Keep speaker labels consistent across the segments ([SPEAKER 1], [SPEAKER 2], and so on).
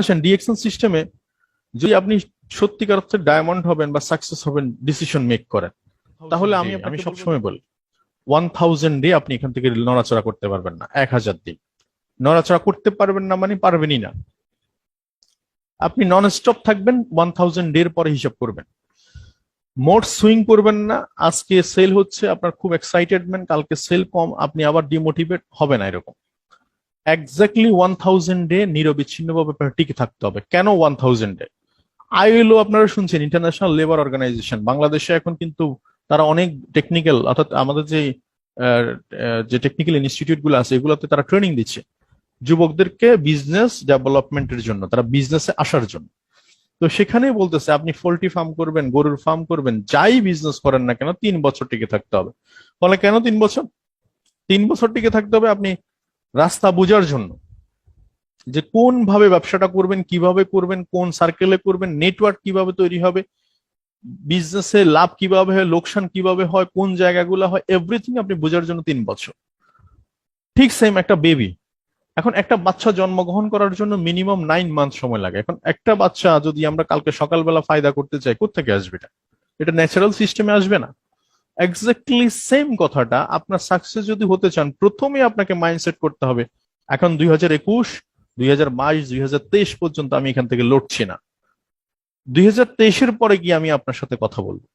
[SPEAKER 1] আসেন ডিএক্সএল সিস্টেমে যদি আপনি সত্যিকার অর্থে ডায়মন্ড হবেন বা সাকসেস হবেন ডিসিশন মেক করেন, তাহলে আমি সবসময় বলি 1000 ডে আপনি এখান থেকে নড়াচড়া করতে পারবেন না। 1000 দিন নড়াচড়া করতে পারবেন না মানে পারবেনই না। আপনি নন স্টপ থাকবেন 1000 ডের পরে হিসাব করবেন। মোট সুইং করবেন না। আজকে সেল হচ্ছে, আপনার খুব এক্সাইটেডমেন্ট, কালকে সেল কম, আপনি আবার ডিমোটিভেট হবে না এরকম। এক্স্যাক্টলি 1000 ডে নিরবিচ্ছিন্নভাবে টিকে থাকতে হবে। কেন 1000 ডে? আইএলও আপনারা শুনছেন, ইন্টারন্যাশনাল লেবার অর্গানাইজেশন, বাংলাদেশে এখন কিন্তু তারা অনেক টেকনিক্যাল, অর্থাৎ আমাদের যে টেকনিক্যাল ইনস্টিটিউট গুলো আছে এগুলোতে তারা ট্রেনিং দিচ্ছে যুবকদেরকে বিজনেস ডেভেলপমেন্টের জন্য, তারা বিজনেসে আসার জন্য। তো সেখানেই বলতেছে আপনি পোল্ট্রি ফার্ম করবেন, গরুর ফার্ম করবেন, যাই বিজনেস করেন না কেন 3 বছর টিকে থাকতে হবে। ফলে কেন 3 বছর? 3 বছর টিকে থাকতে হবে আপনি রাস্তা বোঝার জন্য, যে কোন ভাবে ব্যবসাটা করবেন, কিভাবে করবেন, কোন সার্কেলে করবেন, নেটওয়ার্ক কিভাবে তৈরি হবে, বিজনেসে লাভ কিভাবে হয়, লোকসান কিভাবে হয়, কোন জায়গাগুলো হয়, এভরিথিং আপনি বোঝার জন্য 3 বছর। ঠিক সেম একটা বেবি, এখন একটা বাচ্চা জন্মগ্রহণ করার জন্য মিনিমাম 9 মান্থ সময় লাগে। এখন একটা বাচ্চা যদি আমরা কালকে সকালবেলা ফায়দা করতে চাই, কোত্থেকে আসবে? এটা ন্যাচারাল সিস্টেমে আসবে না। এক্স্যাক্টলি সেম কথাটা, আপনার সাকসেস যদি হতে চান প্রথমে আপনাকে মাইন্ডসেট করতে হবে এখন 2021, 2022, 2023 পর্যন্ত আমি এখান থেকে লড়ছি না। 2023-এর পরে গিয়ে আমি আপনার সাথে কথা বলবো।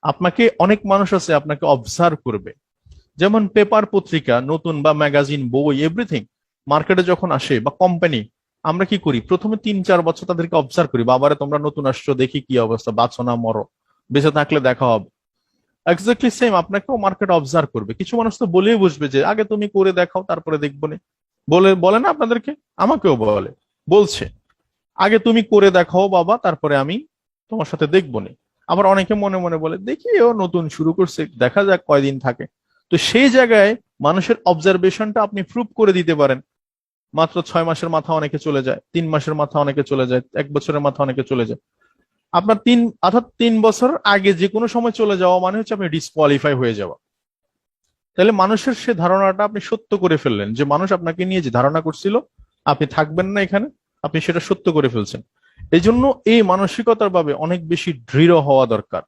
[SPEAKER 1] আপনাকে অনেক মানুষ আছে আপনাকে অবজার্ভ করবে, যেমন পেপার পত্রিকা নতুন বা ম্যাগাজিন, বই, এভরিথিং মার্কেটে যখন আসে বা কোম্পানি, আমরা কি করি প্রথমে 3-4 বছর তাদেরকে অবজার্ভ করি, বাবারে তোমরা নতুন আসছো, দেখি কি অবস্থা, বাঁচো না মরো, বেঁচে থাকলে দেখা হবে। এক্স্যাক্টলি সেম আপনাকেও মার্কেট অবজার্ভ করবে। কিছু মানুষ তো বলেই বসবে যে আগে তুমি করে দেখাও তারপরে দেখবো না, বলে না আপনাদেরকে, আমাকেও বলছে আগে তুমি করে দেখাও বাবা, তারপরে আমি তোমার সাথে দেখবো না। আবার অনেকে মনে মনে বলে দেখি ও নতুন শুরু করছে, দেখা যাক কয়দিন থাকে। তো সেই জায়গায় মানুষের অবজারভেশনটা আপনি প্রুভ করে দিতে পারেন। মাত্র 6 মাসের মাথা অনেকে চলে যায়, 3 মাসের মাথা অনেকে চলে যায়, 1 বছরের মাথা অনেকে চলে যায়। আপনার অর্থাৎ 3 বছর আগে যে কোনো সময় চলে যাওয়া মানে হচ্ছে আপনি ডিসকোয়ালিফাই হয়ে যাওয়া। তাহলে মানুষের সে ধারণাটা আপনি সত্য করে ফেললেন, যে মানুষ আপনাকে নিয়ে যে ধারণা করছিল আপনি থাকবেন না এখানে, আপনি সেটা সত্য করে ফেলছেন। এই জন্য এই মানসিকতার ভাবে অনেক বেশি দৃঢ় হওয়া দরকার।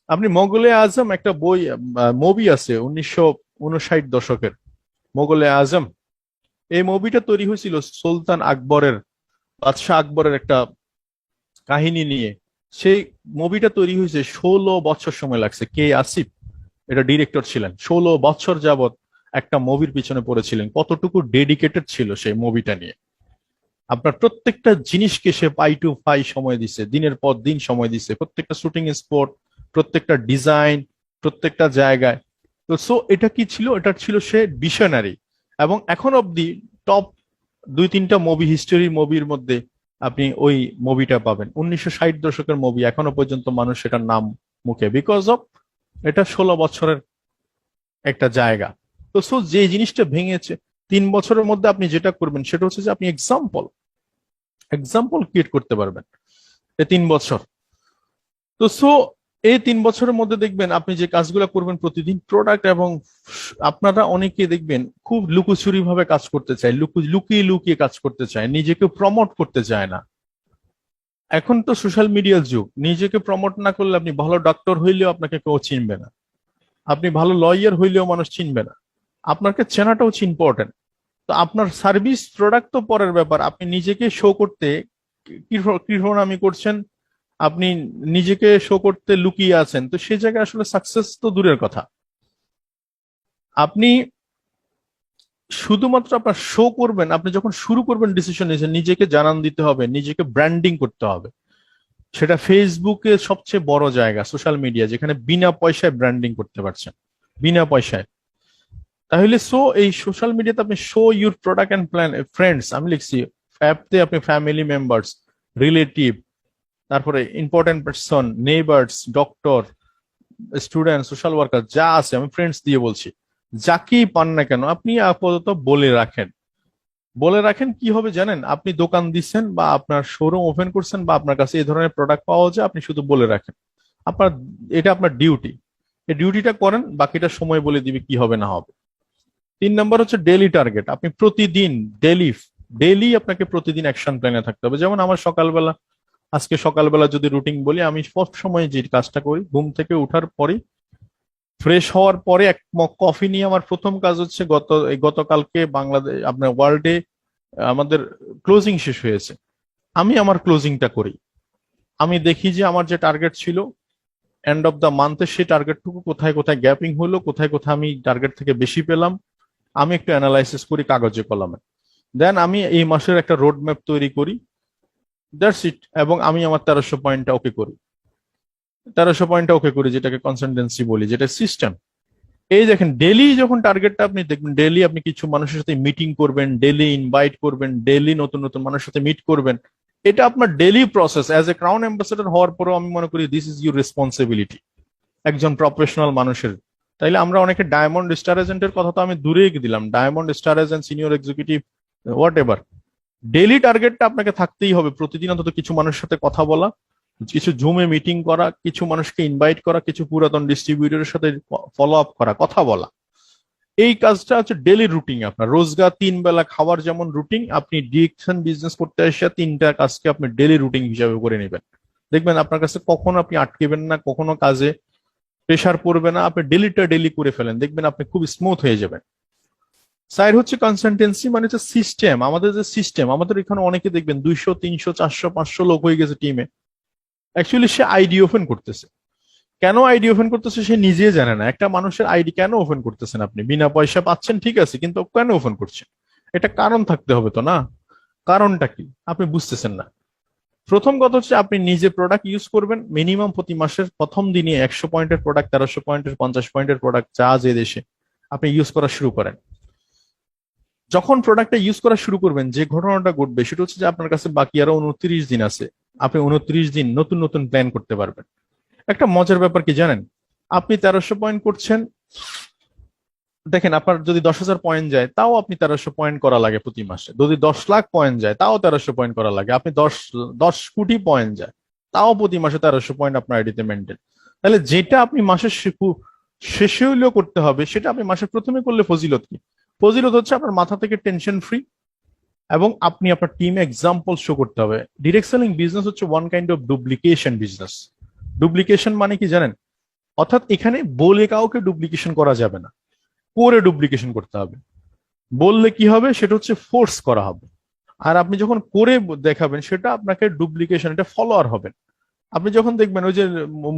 [SPEAKER 1] আপনি মোগলে আজম একটা বই, মুভি আছে 1959 দশকের, মোগলে আজম। এই মুভিটা তৈরি হয়েছিল সুলতান আকবরের, বাদশাহ আকবরের একটা কাহিনী নিয়ে। সেই মুভিটা তৈরি হয়েছে 16 বছর সময় লাগছে। কে আসিফ এটা ডিরেক্টর ছিলেন, 16 বছর যাবত একটা মুভির পিছনে পড়েছিলেন। কতটুকু ডেডিকেটেড ছিল সেই মুভিটা নিয়ে। আপনার প্রত্যেকটা জিনিসকে সে পাই টু পাই সময় দিছে, দিনের পর দিন সময় দিছে, প্রত্যেকটা শুটিং স্পট, প্রত্যেকটা ডিজাইন, প্রত্যেকটা জায়গায়। তো সো এটা কি ছিল? এটা ছিল সে ভিশনারি। এবং এখন অব্দি টপ 2-3টা মুভি, হিস্টোরি মুভির মধ্যে আপনি ওই মুভিটা পাবেন। 1960 দশকের মুভি, এখনো পর্যন্ত মানুষ সেটার নাম মুখে, বিকজ অফ এটা 16 বছরের একটা জায়গা। তো সো যে জিনিসটা ভেঙেছে 3 বছরের মধ্যে আপনি যেটা করবেন সেটা হচ্ছে যে আপনি এক্সাম্পল ক্রিয়েট করতে পারবেন এই 3 বছর। তো সো এই 3 বছরের মধ্যে দেখবেন আপনি যে কাজগুলো করবেন প্রতিদিন, প্রোডাক্ট, এবং আপনারা অনেকে দেখবেন খুব লুকোচুরি ভাবে কাজ করতে চায়, লুকিয়ে লুকিয়ে কাজ করতে চায়, নিজেকে প্রমোট করতে চায় না। এখন তো সোশ্যাল মিডিয়ার যুগ, নিজেকে প্রমোট না করলে আপনি ভালো ডক্টর হইলেও আপনাকে কেউ চিনবে না, আপনি ভালো লয়ার হইলেও মানুষ চিনবে না। আপনাকে চেনাটাও হচ্ছে ইম্পর্টেন্ট। তো আপনার সার্ভিস প্রোডাক্ট তো পরের ব্যাপার, আপনি নিজেকে শো করতে আমি করছেন, আপনি নিজেকে শো করতে লুকিয়ে আছেন, তো সেই জায়গায় আসলে সাকসেস তো দূরের কথা। আপনি শুধুমাত্র আপনার শো করবেন, আপনি যখন শুরু করবেন ডিসিশন নিয়েছেন, নিজেকে জানান দিতে হবে, নিজেকে ব্র্যান্ডিং করতে হবে। সেটা ফেসবুকে সবচেয়ে বড় জায়গা, সোশ্যাল মিডিয়া, যেখানে বিনা পয়সায় ব্র্যান্ডিং করতে পারছেন, বিনা পয়সায়। তাহলে সো এই সোশ্যাল মিডিয়াতে আপনি show your product and plan friends, আমি লিখছি অ্যাপতে আপনি ফ্যামিলি মেম্বার্স, রিলেটিভ, তারপরে important person, neighbours, doctor, student, social worker যা আছে, আমি ফ্রেন্ডস দিয়ে বলছি, যাকেই পান না কেন আপনি আপাতত বলে রাখেন। কি হবে জানেন? আপনি দোকান দিচ্ছেন বা আপনার শোরুম ওপেন করছেন বা আপনার কাছে এই ধরনের প্রোডাক্ট পাওয়া যায়, আপনি শুধু বলে রাখেন। আপনার এটা আপনার ডিউটি, এই ডিউটিটা করেন, বাকিটা সময় বলে দিবে কি হবে না হবে। 3 নম্বর হচ্ছে ডেইলি টার্গেট। আপনি প্রতিদিন ডেইলি ডেইলি আপনাকে প্রতিদিন অ্যাকশন প্ল্যানে থাকতে হবে। যেমন আমার সকালবেলা, আজকে সকালবেলা যদি রুটিন বলি, আমি সব সময় যে কাজটা করি, ঘুম থেকে ওঠার পরে ফ্রেশ হওয়ার পরে এক মগ কফি নিয়ে আমার প্রথম কাজ হচ্ছে, গতকালকে বাংলাদেশ আপনার ওয়ার্ল্ডে আমাদের ক্লোজিং শেষ হয়েছে, আমি আমার ক্লোজিংটা করি। আমি দেখি যে আমার যে টার্গেট ছিল এন্ড অফ দ্য মান্থে, সেই টার্গেটটুকু কোথায় কোথায় গ্যাপিং হলো, কোথায় কোথায় আমি টার্গেট থেকে বেশি পেলাম, আমি একটু অ্যানালাইসিস করি কাগজে কলমে। দেন আমি এই মাসের একটা রোড ম্যাপ তৈরি করি, দ্যাটস ইট। এবং আমি আমার 1300 পয়েন্টটা ওকে করি, 1300 পয়েন্টটা ওকে করি, যেটাকে কনসিস্টেন্সি বলি, যেটা সিস্টেম। এই দেখেন, ডেলি যখন টার্গেটটা আপনি দেখবেন, ডেলি আপনি কিছু মানুষের সাথে মিটিং করবেন, ডেলি ইনভাইট করবেন, ডেলি নতুন নতুন মানুষের সাথে মিট করবেন, এটা আপনার daily process. As a crown ambassador হওয়ার পরেও আমি মনে করি দিস ইজ ইউর রেসপন্সিবিলিটি একজন প্রফেশনাল মানুষের। তাইলে আমরা অনেকে ডায়মন্ড স্টার এজেন্টের কথা তো আমি দূরে দিলাম, diamond star agent, senior executive, whatever, daily টার্গেটটা আপনাকে থাকতেই হবে। প্রতিদিন অন্তত কিছু মানুষের সাথে কথা বলা, কিছু জুমে মিটিং করা, কিছু মানুষকে ইনভাইট করা, কিছু পুরাতন ডিস্ট্রিবিউটরের সাথে ফলো আপ করা, কথা বলা। এই কাজটা হচ্ছে ডেলি রুটিন। আপনার রোজগার 3 বেলা খাওয়ার যেমন রুটিন, আপনি ডিরেকশন বিজনেস করতে এসে 3টা কাজকে আপনি ডেলি রুটিন হিসাবে করে নেবেন। দেখবেন আপনার কাছে কখনো আপনি আটকেবেন না, কখনো কাজে প্রেশার পড়বে না। আপনি ডেলিটা ডেলি করে ফেলেন, দেখবেন আপনি খুব স্মুথ হয়ে যাবেন। সাইড হচ্ছে কনসালটেন্সি, মানে হচ্ছে সিস্টেম। আমাদের যে সিস্টেম, আমাদের এখানে অনেকে দেখবেন 200 300 400 500 লোক হয়ে গেছে টিমে। অ্যাকচুয়ালি সে আইডি ওপেন করতেছে, কেন আইডি ওপেন করতেছে সে নিজে জানে না। একটা মানুষের আইডি কেন ওপেন করতেছেন আপনি? বিনা পয়সা পাচ্ছেন, ঠিক আছে, কিন্তু কেন ওপেন করছেন? এটা কারণ থাকতে হবে তো, না? কারণটা কি আপনি বুঝতেছেন না। প্রথম কথা হচ্ছে, আপনি নিজে প্রোডাক্ট ইউজ করবেন মিনিমাম প্রতি মাসের প্রথম দিনে 100 পয়েন্টের প্রোডাক্ট, 1300 পয়েন্টের, 50 পয়েন্টের প্রোডাক্ট, যা যে দেশে আপনি ইউজ করা শুরু করেন। যখন প্রোডাক্টটা ইউজ করা শুরু করবেন, যে ঘটনাটা ঘটবে সেটা হচ্ছে যে আপনার কাছে বাকি আরো 29 দিন আছে। আপনি 29 দিন নতুন নতুন প্ল্যান করতে পারবেন। একটা মজার ব্যাপার কি জানেন? আপনি 1300 পয়েন্ট করছেন, দেখেন আপনার যদি 10,000 পয়েন্ট যায় তাও আপনি 1300 পয়েন্ট করা লাগে প্রতি মাসে। যদি 10 লাখ পয়েন্ট যায় তাও 1300 পয়েন্ট করা লাগে। আপনি 10 কোটি পয়েন্ট যায় তাও প্রতি মাসে 1300 পয়েন্ট আপনার আইডিতে মেনটেন। তাহলে যেটা আপনি মাসের শেষে হইলেও করতে হবে, সেটা আপনি মাসের প্রথমে করলে ফজিলত কি? ফজিলত হচ্ছে আপনার মাথা থেকে টেনশন ফ্রি, এবং আপনি আপনার টিমে এক্সাম্পল শো করতে হবে। ডিরেক্ট সেলিং বিজনেস হচ্ছে one kind of duplication business. Duplication মানে কি জানেন? অর্থাৎ এখানে বলে কাউকে ডুপ্লিকেশন করা যাবে না, করে ডুপ্লিকেশন করতে হবে। বললে কি হবে, সেটা হচ্ছে ফোর্স করা হবে। আর আপনি যখন করে দেখাবেন, সেটা আপনাকে ডুপ্লিকেশন, এটা ফলোয়ার হবেন। আপনি যখন দেখবেন ওই যে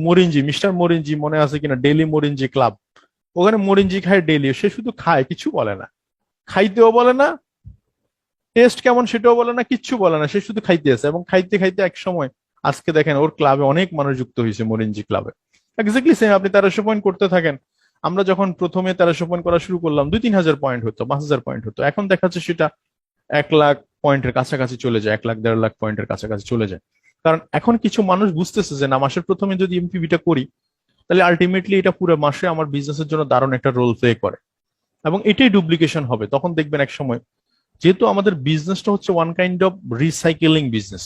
[SPEAKER 1] মরিনজি, মিস্টার মরিনজি, মনে আছে কিনা, ডেইলি মরিনজি ক্লাব, ওখানে মরিনজি খায় ডেইলি, সে শুধু খায়, কিছু বলে না, খাইতেও বলে না, টেস্ট কেমন সেটাও বলে না, কিচ্ছু বলে না, সে শুধু খাইতে আছে। এবং খাইতে খাইতে এক সময় আজকে দেখেন ওর ক্লাবে অনেক মানুষ যুক্ত হয়েছে, মরিনজি ক্লাবে। এক্স্যাক্টলি সেম, আপনি 1300 পয়েন্ট করতে থাকেন। আমরা যখন প্রথমে 1300 পয়েন্ট করা শুরু করলাম, 2-3 হাজার পয়েন্ট হতো, 5,000 পয়েন্ট হতো। এখন দেখা যাচ্ছে সেটা 1 লাখ পয়েন্টের কাছাকাছি চলে যায়, 1 লাখ 1.5 লাখ পয়েন্টের কাছাকাছি চলে যায়। কারণ এখন কিছু মানুষ বুঝতেছে যে না, মাসের প্রথমে যদি এমপিভিটা করি, তাহলে আলটিমেটলি এটা পুরো মাসে আমার বিজনেসের জন্য দারুণ একটা রোল প্লে করে, এবং এটাই ডুপ্লিকেশন হবে। তখন দেখবেন এক সময়, যেহেতু আমাদের বিজনেসটা হচ্ছে one kind of recycling business,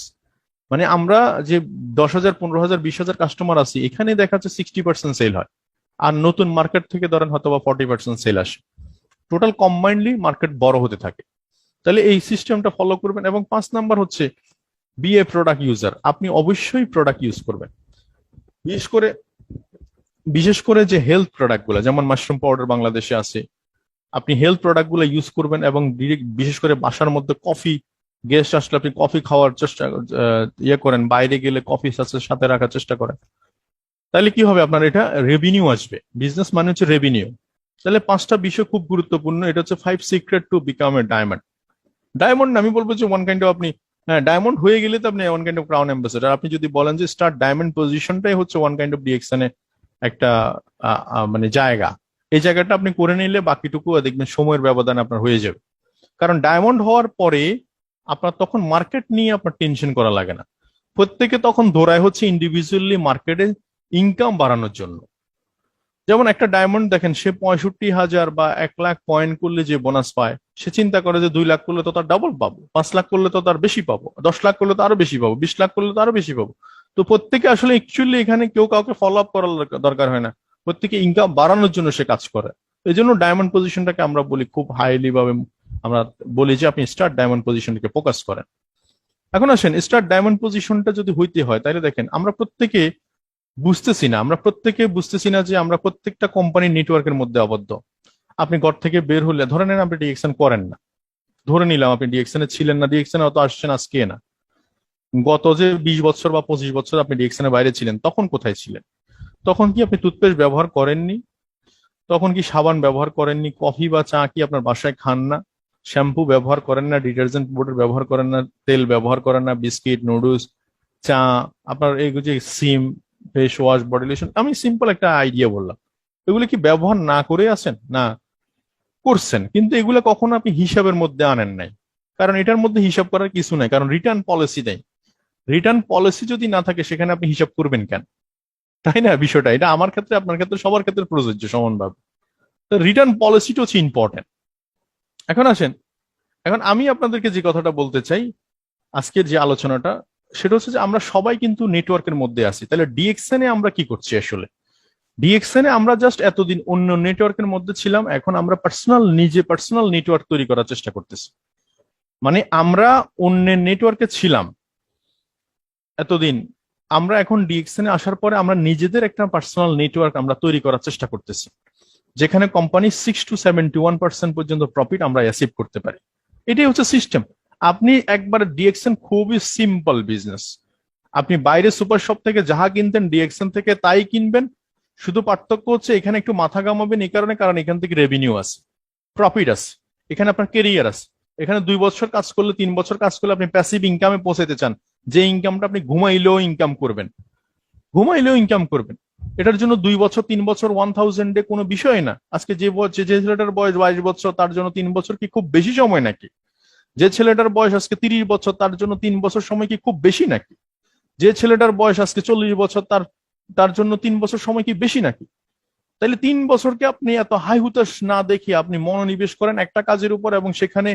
[SPEAKER 1] মানে আমরা যে 10,000 15,000 20,000 কাস্টমার আছি, এখানে দেখা যাচ্ছে 60% সেল হয়, আর নতুন মার্কেট থেকে ধরেন হয়তো বা 40% সেল আসে। টোটাল কম্বাইন্ডলি মার্কেট বড় হতে থাকে। তাহলে এই সিস্টেমটা ফলো করবেন। এবং 5 নাম্বার হচ্ছে বি এ প্রোডাক্ট ইউজার। আপনি অবশ্যই প্রোডাক্ট ইউজ করবেন, বিশেষ করে বিশেষ করে যে হেলথ প্রোডাক্ট গুলো, যেমন মাশরুম পাউডার বাংলাদেশে আছে, আপনি হেলথ প্রোডাক্ট গুলো ইউজ করবেন। এবং বিশেষ করে বাসার মধ্যে কফি, গেস্ট আসলে আপনি কফি খাওয়ার চেষ্টা ইয়ে করেন, বাইরে গেলে কফি সাথে রাখার চেষ্টা করেন। তাহলে কি হবে, আপনার এটা রেভিনিউ আসবে। বিজনেস মানে হচ্ছে রেভিনিউ। তাহলে 5টা বিষয় খুব গুরুত্বপূর্ণ। এটা হচ্ছে 5 secret to become a diamond. Diamond আমি বলবো যে ওয়ান কাইন্ড অফ, আপনি হ্যাঁ ডায়মন্ড হয়ে গেলে তো আপনি one kind of crown ambassador. আপনি যদি বলেন যে স্টার্ট ডায়মন্ড পজিশনটাই হচ্ছে ওয়ান কাইন্ড অফ ডিএক্সএনে একটা মানে জায়গা, এই জায়গাটা আপনি করে নিলে বাকিটুকু দেখবেন সময়ের ব্যবধানে আপনার হয়ে যাবে। কারণ ডায়মন্ড হওয়ার পরে আপনার তখন মার্কেট নিয়ে আপনার টেনশন করা লাগে না। প্রত্যেকে তখন দৌড়ায় হচ্ছে ইন্ডিভিজুয়ালি মার্কেটে ইনকাম বাড়ানোর জন্য। যেমন একটা ডায়মন্ড দেখেন, সে 65,000 বা 1 লাখ পয়েন্ট করলে যে বোনাস পায়, সে চিন্তা করে যে 2 লাখ করলে তো তার ডাবল পাবো, 5 লাখ করলে তো তার বেশি পাবো, 10 লাখ করলে তো আরো বেশি পাবো, 20 লাখ করলে তো আরো বেশি পাবো। তো প্রত্যেকে আসলে অ্যাকচুয়ালি এখানে কেউ কাউকে ফলো আপ করার দরকার হয় না, প্রত্যেকে ইনকাম বাড়ানোর জন্য সে কাজ করে। এই জন্য ডায়মন্ড পজিশনটাকে আমরা বলি খুব হাইলি ভাবে আমরা বলি যে আপনি স্টার্ট ডায়মন্ড পজিশনকে ফোকাস করেন। এখন আসেন, স্টার্ট ডায়মন্ড পজিশনটা যদি হইতে হয় তাহলে দেখেন আমরা প্রত্যেকে বুঝতেছি না যে আমরা প্রত্যেকটা কোম্পানির নেটওয়ার্কের মধ্যে আবদ্ধ। আপনি ঘর থেকে বের হলে ধরে নেন আপনি ডিএক্সএন করেন না, ধরে নিলাম আপনি ডিএক্সএন এ ছিলেন না, ডিএক্সএন অত আসছেন আজকে না, গত যে 20 বছর বা 25 বছর আপনি ডিএক্সএন এর বাইরে ছিলেন, তখন কোথায় ছিলেন? তখন কি আপনি টুথপেস্ট ব্যবহার করেননি? তখন কি সাবান ব্যবহার করেননি? কফি বা চা কি আপনার বাসায় খান না? শ্যাম্পু ব্যবহার করেন না? ডিটারজেন্ট পাউডার ব্যবহার করেন না? তেল ব্যবহার করেন না? বিস্কিট, নুডলস, চা, আপনার এই যে সিম, ফেস ওয়াশ, বডি লোশন, আমি সিম্পল একটা আইডিয়া বললাম, এগুলো কি ব্যবহার না করে আছেন? না, করছেন, কিন্তু এগুলো কখনো আপনি হিসাবের মধ্যে আনেন নাই। কারণ এটার মধ্যে হিসাব করার কিছু নাই, কারণ রিটার্ন পলিসি নেই। রিটার্ন পলিসি যদি না থাকে সেখানে আপনি হিসাব করবেন কেন? তাই না বিষয়টা? এটা আমার ক্ষেত্রে, আপনার ক্ষেত্রে, সবার ক্ষেত্রে প্রযোজ্য সমানভাবে। তো রিটার্ন পলিসিটা হচ্ছে ইম্পর্টেন্ট। এখন আসেন, এখন আমি আপনাদেরকে যে কথাটা বলতে চাই, আজকের যে আলোচনাটা, সেটা হচ্ছে যে আমরা সবাই কিন্তু নেটওয়ার্কের মধ্যে আছি। তাহলে ডিএক্সএন এ আমরা কি করছি আসলে? ডিএক্সএন এ আমরা জাস্ট এতদিন অন্য নেটওয়ার্কের মধ্যে ছিলাম, এখন আমরা পার্সোনাল নেটওয়ার্ক তৈরি করার চেষ্টা করতেছি। মানে আমরা অন্যের নেটওয়ার্কে ছিলাম এতদিন, আমরা এখন ডিএক্সএন এ আসার পরে আমরা নিজেদের একটা পার্সোনাল নেটওয়ার্ক আমরা তৈরি করার চেষ্টা করতেছি, যেখানে কোম্পানি 6 to 71% পর্যন্ত প্রফিট আমরা অ্যাচিভ করতে পারি। এটাই হচ্ছে সিস্টেম। আপনি একবার ডিএক্সএন খুবই সিম্পল বিজনেস। আপনি বাইরে সুপার শপ থেকে যাহা কিনতেন ডিএক্সএন থেকে তাই কিনবেন। শুধু পার্থক্য হচ্ছে এখানে একটু মাথা ঘামাবেন এই কারণে, কারণ এখান থেকে রেভিনিউ আছে, প্রফিট আছে, এখানে আপনার কেরিয়ার আছে। এখানে 2 বছর কাজ করলে, 3 বছর কাজ করলে আপনি প্যাসিভ ইনকামে পৌঁছাতে চান, যে ইনকামটা আপনি ঘুমাইলেও ইনকাম করবেন। এটার জন্য 2 বছর, 3 বছর, 1000 কোনো বিষয় না। আজকে যে ছেলেটার বয়স 22 বছর, তার জন্য 3 বছর কি খুব বেশি সময় নাকি? যে ছেলেটার বয়স আজকে 30 বছর, তার জন্য 3 বছর সময় কি খুব বেশি নাকি? যে ছেলেটার বয়স আজকে 40 বছর, তার তার জন্য 3 বছর সময় কি বেশি নাকি? তাহলে 3 বছরকে আপনি এত হাই হুতাশ না দেখে আপনি মনোনিবেশ করেন একটা কাজের উপর, এবং সেখানে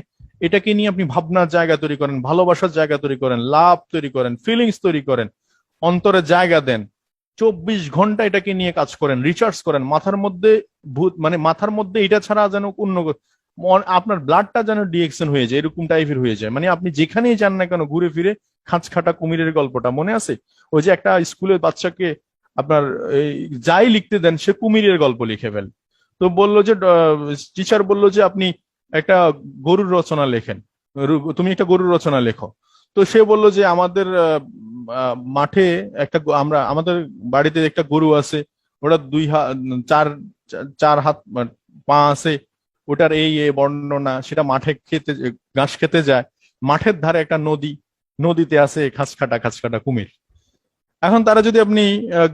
[SPEAKER 1] এটাকে নিয়ে আপনি ভাবনার জায়গা তৈরি করেন, ভালোবাসার জায়গা তৈরি করেন, লাভ তৈরি করেন, ফিলিংস তৈরি করেন, অন্তরে জায়গা দেন, 24 ঘন্টা এটাকে নিয়ে কাজ করেন, রিচার্জ করেন, মাথার মধ্যে মাথার মধ্যে এটা ছাড়া যেন অন্য আপনার ব্লাডটা যেন ডিএক্সএন হয়ে যায়, এরকম টাইপের হয়ে যায়। মানে আপনি যেখানেই যান না কেন ঘুরে ফিরে, খাঁচ খাটা কুমিরের গল্পটা মনে আছে? ওই যে একটা স্কুলের বাচ্চাকে আপনার যাই লিখতে দেন সে কুমিরের গল্প লিখে ফেল। তো বললো যে টিচার বললো যে আপনি একটা গরুর রচনা লেখেন, তুমি একটা গরুর রচনা লেখো। তো সে বলল যে আমাদের মাঠে আমাদের বাড়িতে একটা গরু আছে, ওটা 2 হাত, চার চার হাত পা আছে, ওটার এই এই বর্ণনা, সেটা মাঠে ঘাস খেতে যায়, মাঠের ধারে একটা নদী, নদীতে আছে খাঁচ কাটা কুমির। এখন তারা যদি আপনি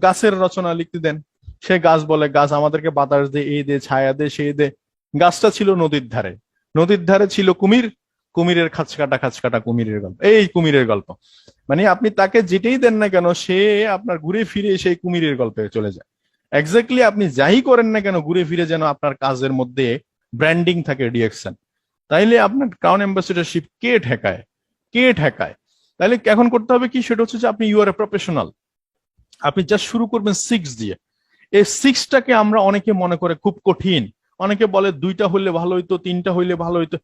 [SPEAKER 1] গাছের রচনা লিখতে দেন, সে গাছ বলে গাছ আমাদেরকে বাতাস দে, এই দে, ছায়া দে, সেই দে। গাছটা ছিল নদীর ধারে, নদীর ধারে ছিল কুমির, কুমিরের খাঁচ কাটা কুমিরের গল্প, এই কুমিরের গল্প। মানে আপনি তাকে যেটাই দেন না কেন সে আপনার ঘুরে ফিরে সেই কুমিরের গল্পে চলে যায়। এক্স্যাক্টলি আপনি যাই করেন না কেন ঘুরে ফিরে যেন আপনার কাজের মধ্যে ব্র্যান্ডিং থাকে ডিএক্সএন। তাইলে আপনার ক্রাউন অ্যাম্বাসেডরশিপ কে ঠেকায়? তাহলে এখন করতে হবে কি, সেটা হচ্ছে যে আপনি ইউ আর এ প্রফেশনাল। আপনি জাস্ট শুরু করবেন 6 দিয়ে। এই 6টাকে আমরা অনেকে মনে করে খুব কঠিন, অনেকে বলে 2টা হইলে ভালো হইতো, 3টা হইলে ভালো হইতো।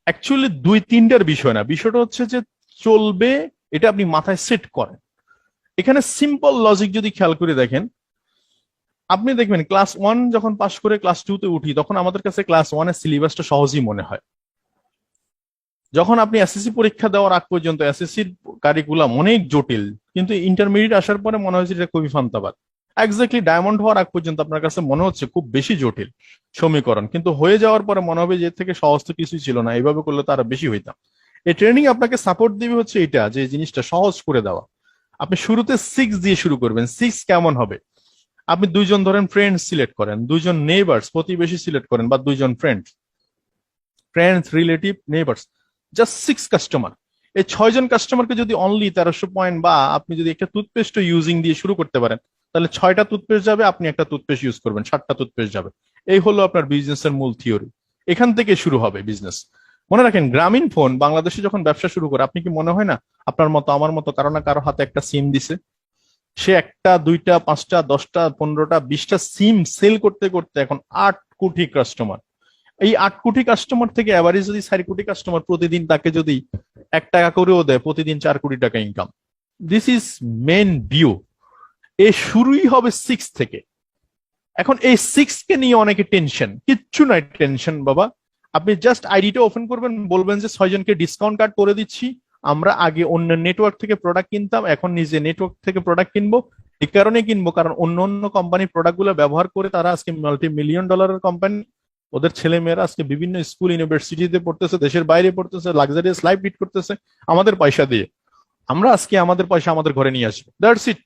[SPEAKER 1] অ্যাকচুয়ালি 2-3টার বিষয় না, বিষয়টা হচ্ছে যে চলবে, এটা আপনি মাথায় সেট করেন। এখানে সিম্পল লজিক যদি খেয়াল করে দেখেন, আপনি দেখবেন ক্লাস 1 যখন পাশ করে ক্লাস 2তে উঠি, তখন আমাদের কাছে ক্লাস 1-এর সিলেবাসটা সহজই মনে হয়। যখন আপনি এসএসসি পরীক্ষা দেওয়ার আগ পর্যন্ত এসএসসির কারিকুলাম অনেক জটিল, কিন্তু ইন্টারমিডিয়েট আসার পরে মনে হয়েছে এটা খুবই ফান্তাবাদ। এক্স্যাক্টলি ডায়মন্ড হওয়ার আগ পর্যন্ত আপনার কাছে মনে হচ্ছে খুব বেশি জটিল সমীকরণ, কিন্তু হয়ে যাওয়ার পরে মনে হবে যে এর থেকে সহজ তো কিছুই ছিল না, এইভাবে করলে তো আরো বেশি হইতাম। এই ট্রেনিং আপনাকে সাপোর্ট দিবে হচ্ছে এটা, যে জিনিসটা সহজ করে দেওয়া। আপনি শুরুতে 6 দিয়ে শুরু করবেন। 6 কেমন হবে? আপনি 2জন ধরেন ফ্রেন্ড সিলেক্ট করেন, 2জন নেইবার্স প্রতিবেশী সিলেক্ট করেন, বা 2জন friends relative neighbours, just 6 customer. এই 6জন কাস্টমারকে যদি অনলি 1300 পয়েন্ট, বা আপনি যদি একটা টুথপেস্ট ইউজিং দিয়ে শুরু করতে পারেন, তাহলে 6টা টুথপেস্ট যাবে, আপনি একটা টুথপেস্ট ইউজ করবেন, 7টা টুথপেস্ট যাবে। এই হলো আপনার বিজনেসের মূল থিওরি। এখান থেকে শুরু হবে বিজনেস। মনে রাখেন, গ্রামীণ ফোন বাংলাদেশে যখন ব্যবসা শুরু করে, আপনি কি মনে হয় না আপনার মতো আমার মতো কারো না কারো হাতে একটা সিম দিছে? সে 1টা 2টা 5টা 10টা 15টা 20টা সিম সেল করতে করতে এখন 8 কোটি কাস্টমার। এই 8 কোটি কাস্টমার থেকে অ্যাভারেজ যদি 4 কোটি কাস্টমার প্রতিদিন তাকে যদি 1 টাকা করেও দেয়, প্রতিদিন 4 কোটি টাকা income. This is main view. এ শুরুই হবে 6 থেকে। এখন এই 6 কে নিয়ে অনেকে টেনশন, কিচ্ছু নাই টেনশন বাবা। আপনি জাস্ট আইডিটা ওপেন করবেন, বলবেন যে 6 জনকে ডিসকাউন্ট কার্ড করে দিচ্ছি, আমরা আগে অন্য নেটওয়ার্ক থেকে প্রোডাক্ট কিনতাম, এখন নিজে নেটওয়ার্ক থেকে প্রোডাক্ট কিনবো। এই কারণে কিনবো কারণ অন্য অন্য কোম্পানির প্রোডাক্ট গুলো ব্যবহার করে তারা আজকে $multi-million কোম্পানি, ওদের ছেলে মেয়েরা আজকে বিভিন্ন স্কুল ইউনিভার্সিটিতে পড়তেছে, দেশের বাইরে পড়তেছে, লাক্সারিয়াস লাইফ লিড করতেছে আমাদের পয়সা দিয়ে। আমরা আজকে আমাদের পয়সা আমাদের ঘরে নিয়ে আসবো। That's it,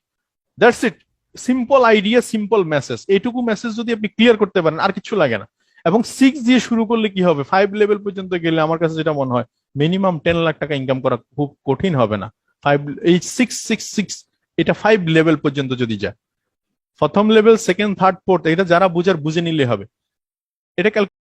[SPEAKER 1] that's it. Simple idea, simple message. এইটুকু মেসেজ যদি আপনি ক্লিয়ার করতে পারেন আর কিছু লাগে না। এবং 6 দিয়ে শুরু করলে কি হবে, 5 লেভেল পর্যন্ত গেলে আমার কাছে যেটা মনে হয় মিনিমাম 10 লাখ টাকা ইনকাম করা খুব কঠিন হবে না। এই 666 এটা 5 লেভেল পর্যন্ত যদি যায়, প্রথম লেভেল, সেকেন্ড, থার্ড, ফোর্থ, এটা যারা বুঝার বুঝে নিলে হবে। এটা